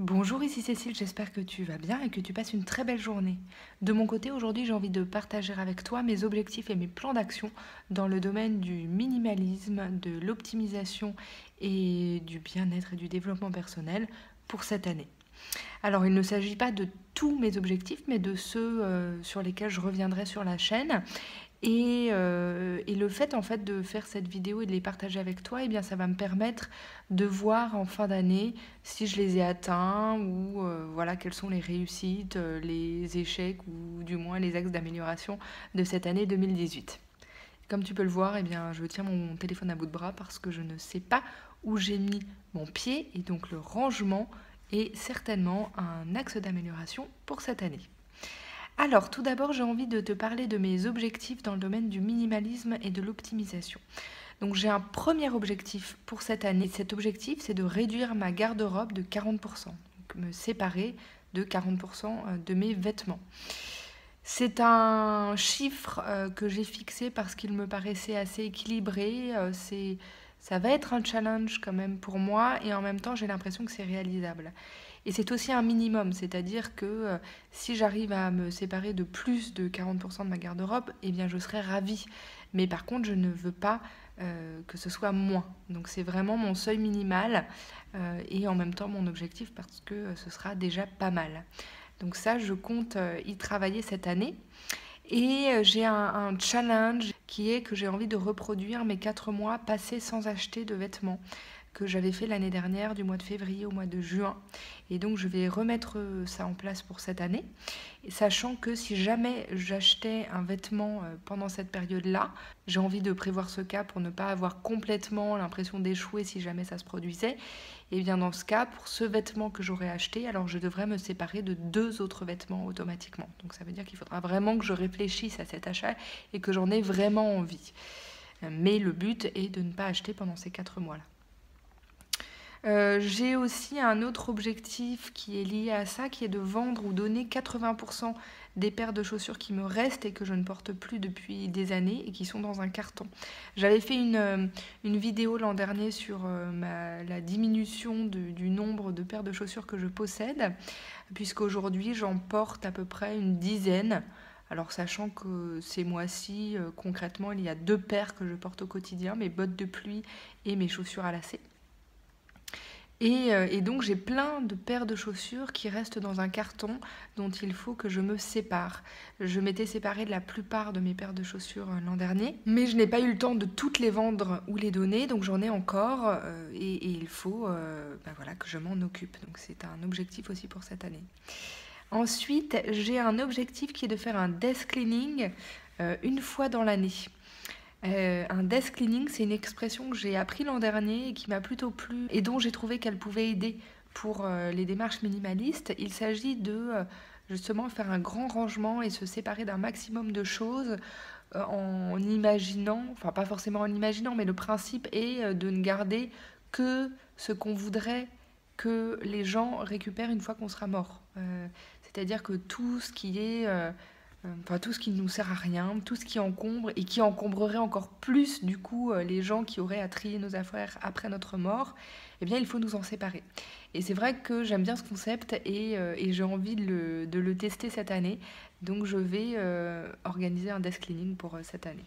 Bonjour, ici Cécile, j'espère que tu vas bien et que tu passes une très belle journée. De mon côté, aujourd'hui, j'ai envie de partager avec toi mes objectifs et mes plans d'action dans le domaine du minimalisme, de l'optimisation et du bien-être et du développement personnel pour cette année. Alors, il ne s'agit pas de tous mes objectifs, mais de ceux sur lesquels je reviendrai sur la chaîne. Et le fait en fait de faire cette vidéo et de les partager avec toi, eh bien ça va me permettre de voir en fin d'année si je les ai atteints ou voilà quelles sont les réussites, les échecs ou du moins les axes d'amélioration de cette année 2018. Comme tu peux le voir, eh bien je tiens mon téléphone à bout de bras parce que je ne sais pas où j'ai mis mon pied et donc le rangement est certainement un axe d'amélioration pour cette année. Alors, tout d'abord, j'ai envie de te parler de mes objectifs dans le domaine du minimalisme et de l'optimisation. Donc, j'ai un premier objectif pour cette année. Cet objectif, c'est de réduire ma garde-robe de 40%, donc me séparer de 40% de mes vêtements. C'est un chiffre que j'ai fixé parce qu'il me paraissait assez équilibré. Ça va être un challenge quand même pour moi et en même temps, j'ai l'impression que c'est réalisable. Et c'est aussi un minimum, c'est-à-dire que si j'arrive à me séparer de plus de 40% de ma garde-robe, eh bien je serai ravie. Mais par contre, je ne veux pas que ce soit moins. Donc c'est vraiment mon seuil minimal et en même temps mon objectif parce que ce sera déjà pas mal. Donc ça, je compte y travailler cette année. Et j'ai un challenge qui est que j'ai envie de reproduire mes 4 mois passés sans acheter de vêtements que j'avais fait l'année dernière, du mois de février au mois de juin. Et donc je vais remettre ça en place pour cette année, sachant que si jamais j'achetais un vêtement pendant cette période-là, j'ai envie de prévoir ce cas pour ne pas avoir complètement l'impression d'échouer si jamais ça se produisait. Et bien dans ce cas, pour ce vêtement que j'aurais acheté, alors je devrais me séparer de 2 autres vêtements automatiquement. Donc ça veut dire qu'il faudra vraiment que je réfléchisse à cet achat et que j'en ai vraiment envie. Mais le but est de ne pas acheter pendant ces 4 mois-là. J'ai aussi un autre objectif qui est lié à ça, qui est de vendre ou donner 80% des paires de chaussures qui me restent et que je ne porte plus depuis des années et qui sont dans un carton. J'avais fait une vidéo l'an dernier sur la diminution du nombre de paires de chaussures que je possède, puisqu'aujourd'hui j'en porte à peu près une dizaine. Alors sachant que ces mois-ci, concrètement, il y a 2 paires que je porte au quotidien, mes bottes de pluie et mes chaussures à lacets. Et donc j'ai plein de paires de chaussures qui restent dans un carton dont il faut que je me sépare. Je m'étais séparée de la plupart de mes paires de chaussures l'an dernier, mais je n'ai pas eu le temps de toutes les vendre ou les donner, donc j'en ai encore et il faut voilà, que je m'en occupe. Donc c'est un objectif aussi pour cette année. Ensuite, j'ai un objectif qui est de faire un desk cleaning une fois dans l'année. Un desk cleaning, c'est une expression que j'ai appris l'an dernier et qui m'a plutôt plu et dont j'ai trouvé qu'elle pouvait aider pour les démarches minimalistes. Il s'agit de justement faire un grand rangement et se séparer d'un maximum de choses en imaginant, enfin pas forcément en imaginant, mais le principe est de ne garder que ce qu'on voudrait que les gens récupèrent une fois qu'on sera mort. C'est-à-dire que tout ce qui est enfin tout ce qui ne nous sert à rien, tout ce qui encombre et qui encombrerait encore plus du coup les gens qui auraient à trier nos affaires après notre mort, eh bien il faut nous en séparer. Et c'est vrai que j'aime bien ce concept et j'ai envie de le tester cette année, donc je vais organiser un desk cleaning pour cette année.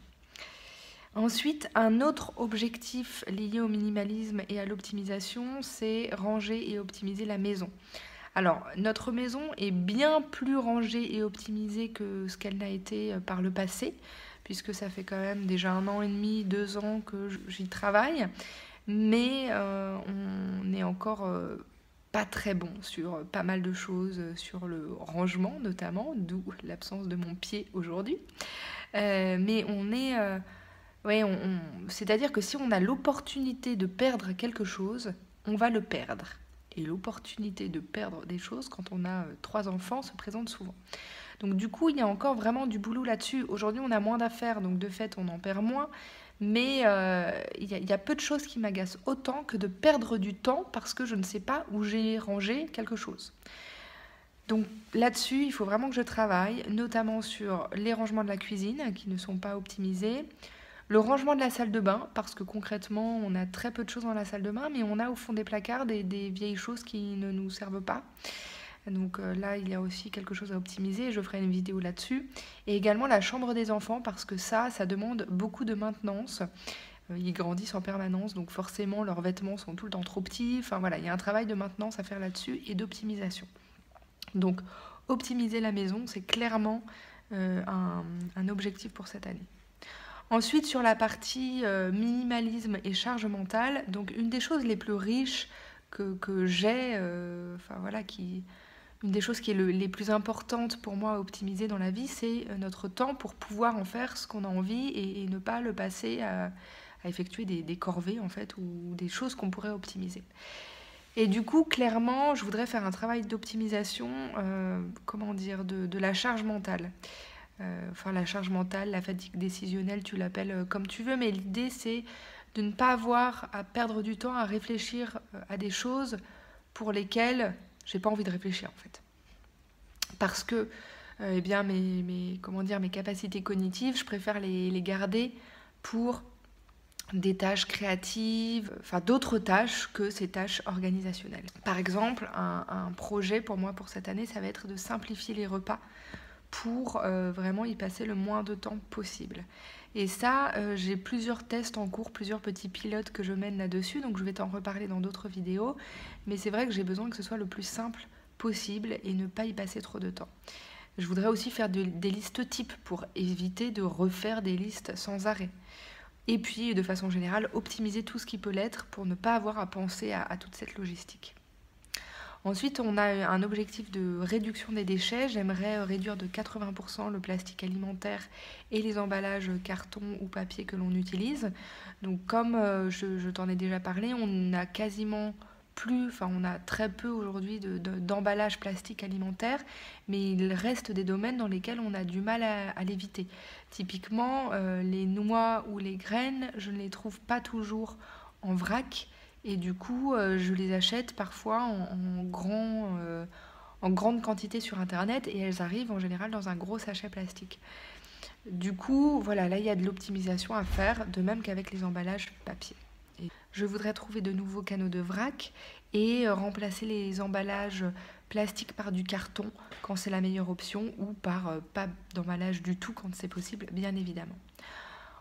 Ensuite, un autre objectif lié au minimalisme et à l'optimisation, c'est ranger et optimiser la maison. Alors, notre maison est bien plus rangée et optimisée que ce qu'elle n'a été par le passé, puisque ça fait quand même déjà 1 an et demi, 2 ans que j'y travaille, mais on n'est encore pas très bon sur pas mal de choses, sur le rangement notamment, d'où l'absence de mon pied aujourd'hui. Mais on est... ouais, c'est-à-dire que si on a l'opportunité de perdre quelque chose, on va le perdre. Et l'opportunité de perdre des choses quand on a 3 enfants se présente souvent. Donc du coup, il y a encore vraiment du boulot là-dessus. Aujourd'hui, on a moins d'affaires, donc de fait, on en perd moins. Mais il y a peu de choses qui m'agacent autant que de perdre du temps parce que je ne sais pas où j'ai rangé quelque chose. Donc là-dessus, il faut vraiment que je travaille, notamment sur les rangements de la cuisine qui ne sont pas optimisés, Le rangement de la salle de bain, parce que concrètement, on a très peu de choses dans la salle de bain, mais on a au fond des placards des vieilles choses qui ne nous servent pas. Donc là, il y a aussi quelque chose à optimiser, je ferai une vidéo là-dessus. Et également la chambre des enfants, parce que ça demande beaucoup de maintenance. Ils grandissent en permanence, donc forcément leurs vêtements sont tout le temps trop petits. Enfin voilà, il y a un travail de maintenance à faire là-dessus et d'optimisation. Donc optimiser la maison, c'est clairement un objectif pour cette année. Ensuite, sur la partie minimalisme et charge mentale, donc une des choses les plus riches que j'ai, enfin voilà, une des choses qui est les plus importantes pour moi à optimiser dans la vie, c'est notre temps pour pouvoir en faire ce qu'on a envie et ne pas le passer à effectuer des corvées en fait ou des choses qu'on pourrait optimiser. Et du coup, clairement, je voudrais faire un travail d'optimisation, comment dire, de la charge mentale. Enfin, la charge mentale, la fatigue décisionnelle, tu l'appelles comme tu veux, mais l'idée c'est de ne pas avoir à perdre du temps à réfléchir à des choses pour lesquelles j'ai pas envie de réfléchir en fait. Parce que eh bien, comment dire, mes capacités cognitives, je préfère les garder pour des tâches créatives, enfin d'autres tâches que ces tâches organisationnelles. Par exemple, un projet pour moi pour cette année, ça va être de simplifier les repas pour vraiment y passer le moins de temps possible. Et ça, j'ai plusieurs tests en cours, plusieurs petits pilotes que je mène là-dessus, donc je vais t'en reparler dans d'autres vidéos. Mais c'est vrai que j'ai besoin que ce soit le plus simple possible et ne pas y passer trop de temps. Je voudrais aussi faire des listes types pour éviter de refaire des listes sans arrêt. Et puis, de façon générale, optimiser tout ce qui peut l'être pour ne pas avoir à penser à toute cette logistique. Ensuite, on a un objectif de réduction des déchets. J'aimerais réduire de 80% le plastique alimentaire et les emballages carton ou papier que l'on utilise. Donc, comme je t'en ai déjà parlé, on n'a quasiment plus, enfin on a très peu aujourd'hui d'emballage plastique alimentaire, mais il reste des domaines dans lesquels on a du mal à l'éviter. Typiquement, les noix ou les graines, je ne les trouve pas toujours en vrac. Et du coup, je les achète parfois en grande quantité sur Internet et elles arrivent en général dans un gros sachet plastique. Du coup, voilà, là, il y a de l'optimisation à faire, de même qu'avec les emballages papier. Et je voudrais trouver de nouveaux canaux de vrac et remplacer les emballages plastiques par du carton quand c'est la meilleure option ou par pas d'emballage du tout quand c'est possible, bien évidemment.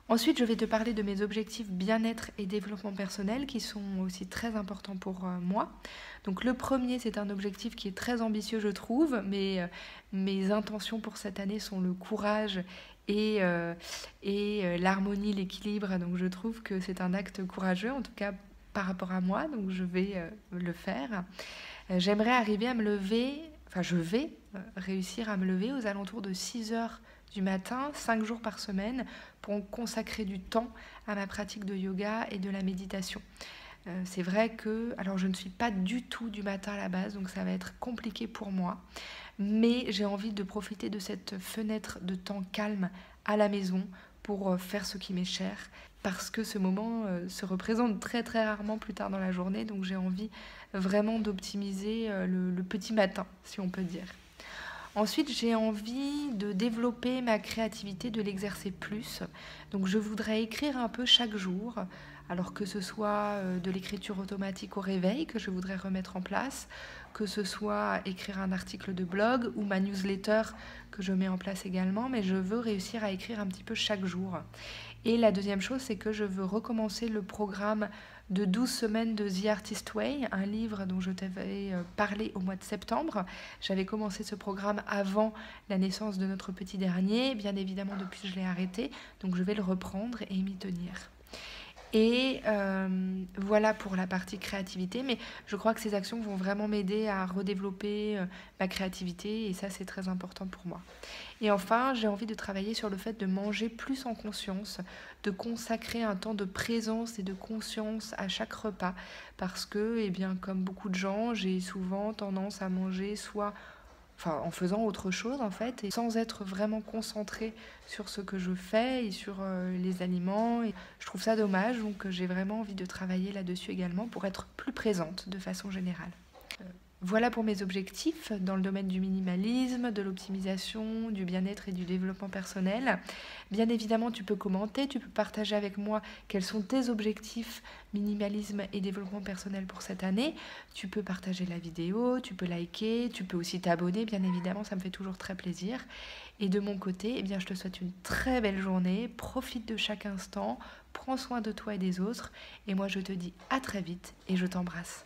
Ensuite, je vais te parler de mes objectifs bien-être et développement personnel qui sont aussi très importants pour moi. Donc le premier, c'est un objectif qui est très ambitieux, je trouve, mais mes intentions pour cette année sont le courage et l'harmonie, l'équilibre. Donc je trouve que c'est un acte courageux, en tout cas par rapport à moi, donc je vais le faire. J'aimerais arriver à me lever, enfin je vais réussir à me lever aux alentours de 6 heures du matin, 5 jours par semaine, pour consacrer du temps à ma pratique de yoga et de la méditation. C'est vrai que, alors je ne suis pas du tout du matin à la base, donc ça va être compliqué pour moi, mais j'ai envie de profiter de cette fenêtre de temps calme à la maison pour faire ce qui m'est cher, parce que ce moment se représente très très rarement plus tard dans la journée, donc j'ai envie vraiment d'optimiser le petit matin, si on peut dire. Ensuite, j'ai envie de développer ma créativité, de l'exercer plus. Donc, je voudrais écrire un peu chaque jour, alors que ce soit de l'écriture automatique au réveil que je voudrais remettre en place, que ce soit écrire un article de blog ou ma newsletter que je mets en place également, mais je veux réussir à écrire un petit peu chaque jour. Et la deuxième chose, c'est que je veux recommencer le programme de 12 semaines de The Artist Way, un livre dont je t'avais parlé au mois de septembre. J'avais commencé ce programme avant la naissance de notre petit dernier. Bien évidemment, depuis, je l'ai arrêté. Donc, je vais le reprendre et m'y tenir. Et voilà pour la partie créativité, mais je crois que ces actions vont vraiment m'aider à redévelopper ma créativité et ça c'est très important pour moi. Et enfin, j'ai envie de travailler sur le fait de manger plus en conscience, de consacrer un temps de présence et de conscience à chaque repas parce que, eh bien, comme beaucoup de gens, j'ai souvent tendance à manger soit en faisant autre chose en fait, et sans être vraiment concentrée sur ce que je fais et sur les aliments. Et je trouve ça dommage, donc j'ai vraiment envie de travailler là-dessus également pour être plus présente de façon générale. Voilà pour mes objectifs dans le domaine du minimalisme, de l'optimisation, du bien-être et du développement personnel. Bien évidemment, tu peux commenter, tu peux partager avec moi quels sont tes objectifs minimalisme et développement personnel pour cette année. Tu peux partager la vidéo, tu peux liker, tu peux aussi t'abonner, bien évidemment, ça me fait toujours très plaisir. Et de mon côté, eh bien, je te souhaite une très belle journée, profite de chaque instant, prends soin de toi et des autres. Et moi, je te dis à très vite et je t'embrasse.